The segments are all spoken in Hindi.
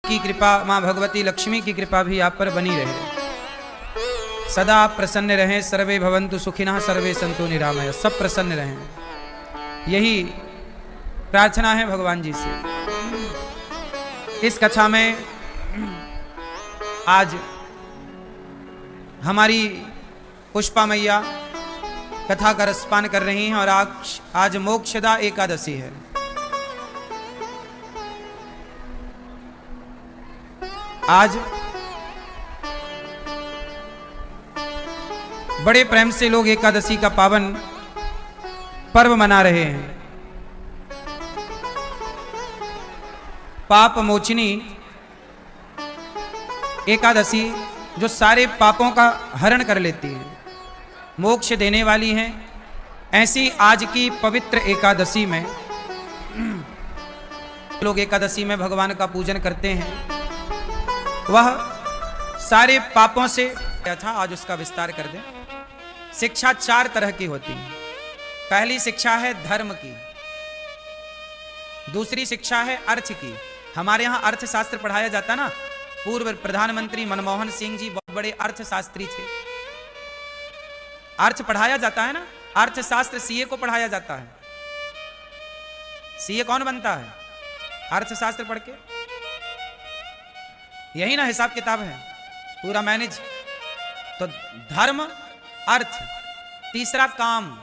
की कृपा, माँ भगवती लक्ष्मी की कृपा भी आप पर बनी रहे। सदा आप प्रसन्न रहें। सर्वे भवन्तु सुखिनः, सर्वे सन्तु निरामया। सब प्रसन्न रहें, यही प्रार्थना है भगवान जी से। इस कथा में आज हमारी पुष्पा मैया कथा का रसपान कर रही हैं और आज मोक्षदा एकादशी है। आज बड़े प्रेम से लोग एकादशी का पावन पर्व मना रहे हैं। पाप मोचनी एकादशी जो सारे पापों का हरण कर लेती है, मोक्ष देने वाली है। ऐसी आज की पवित्र एकादशी में लोग एकादशी में भगवान का पूजन करते हैं। वह सारे पापों से था, आज उसका विस्तार कर दें। शिक्षा 4 तरह की होती है। पहली शिक्षा है धर्म की, दूसरी शिक्षा है अर्थ की। हमारे यहाँ अर्थशास्त्र पढ़ाया जाता ना। पूर्व प्रधानमंत्री मनमोहन सिंह जी बहुत बड़े अर्थशास्त्री थे। अर्थ पढ़ाया जाता है ना, अर्थशास्त्र सीए को पढ़ाया जाता है। सीए कौन बनता है? अर्थशास्त्र पढ़ के। यही ना हिसाब किताब है पूरा मैनेज। तो धर्म, अर्थ, तीसरा काम।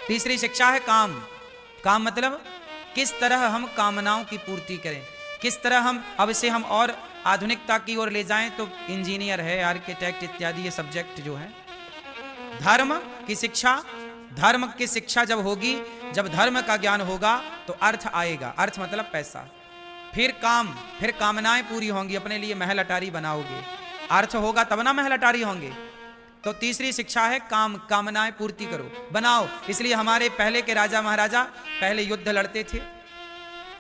तीसरी शिक्षा है काम। काम मतलब किस तरह हम कामनाओं की पूर्ति करें, किस तरह हम अब से हम और आधुनिकता की ओर ले जाएं। तो इंजीनियर है, आर्किटेक्ट इत्यादि ये सब्जेक्ट जो है। धर्म की शिक्षा, धर्म की शिक्षा जब होगी, जब धर्म का ज्ञान होगा तो अर्थ आएगा। अर्थ मतलब पैसा। फिर काम, फिर कामनाएं पूरी होंगी, अपने लिए महल अटारी बनाओगे। अर्थ होगा तब ना महल अटारी होंगे। तो तीसरी शिक्षा है काम, कामनाएं पूर्ति करो, बनाओ। इसलिए हमारे पहले के राजा महाराजा पहले युद्ध लड़ते थे,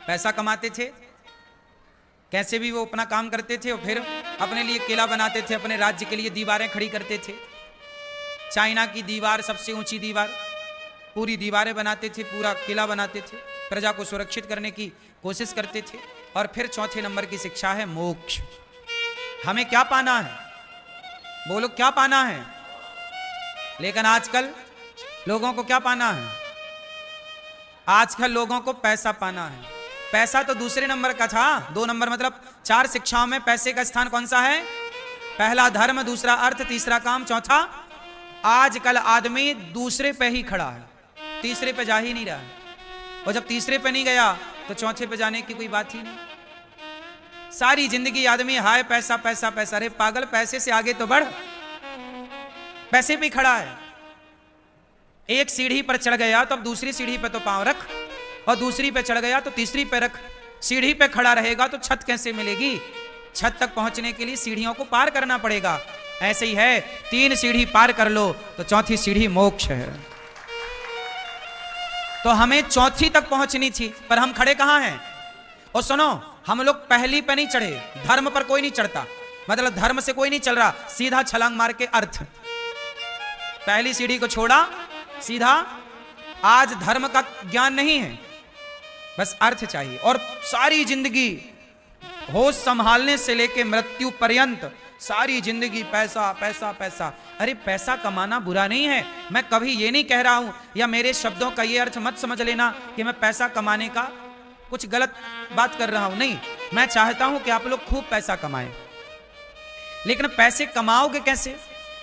पैसा कमाते थे, कैसे भी वो अपना काम करते थे और फिर अपने लिए किला बनाते थे, अपने राज्य के लिए दीवारें खड़ी करते थे। चाइना की दीवार, सबसे ऊंची दीवार, पूरी दीवारें बनाते थे, पूरा किला बनाते थे, प्रजा को सुरक्षित करने की कोशिश करते थे। और फिर चौथे नंबर की शिक्षा है मोक्ष। हमें क्या पाना है? बोलो क्या पाना है? लेकिन आजकल लोगों को क्या पाना है? आजकल लोगों को पैसा पाना है। पैसा तो दूसरे नंबर का था। 2 नंबर मतलब 4 शिक्षाओं में पैसे का स्थान कौन सा है? पहला धर्म, दूसरा अर्थ, तीसरा काम, चौथा। आजकल आदमी दूसरे पे ही खड़ा है, तीसरे पे जा ही नहीं रहा है। और जब तीसरे पे नहीं गया तो चौथे पे जाने की कोई बात ही नहीं। सारी जिंदगी आदमी हाय पैसा पैसा पैसा। अरे पागल, पैसे से आगे तो बढ़। पैसे पे खड़ा है। एक सीढ़ी पर चढ़ गया तो अब दूसरी सीढ़ी पे तो पांव रख, और दूसरी पे चढ़ गया तो तीसरी पे रख। सीढ़ी पे खड़ा रहेगा तो छत कैसे मिलेगी? छत तक पहुंचने के लिए सीढ़ियों को पार करना पड़ेगा। ऐसे ही है, 3 सीढ़ी पार कर लो तो चौथी सीढ़ी मोक्ष है। तो हमें चौथी तक पहुंचनी थी, पर हम खड़े कहां हैं? और सुनो, हम लोग पहली पे नहीं चढ़े। धर्म पर कोई नहीं चढ़ता, मतलब धर्म से कोई नहीं चल रहा, सीधा छलांग मार के अर्थ। पहली सीढ़ी को छोड़ा, सीधा। आज धर्म का ज्ञान नहीं है, बस अर्थ चाहिए। और सारी जिंदगी होश संभालने से लेके मृत्यु पर्यंत सारी जिंदगी पैसा पैसा पैसा। अरे पैसा कमाना बुरा नहीं है, मैं कभी ये नहीं कह रहा हूं, या मेरे शब्दों का ये अर्थ मत समझ लेना कि मैं पैसा कमाने का कुछ गलत बात कर रहा हूं। नहीं, मैं चाहता हूं कि आप लोग खूब पैसा कमाएं, लेकिन पैसे कमाओगे कैसे?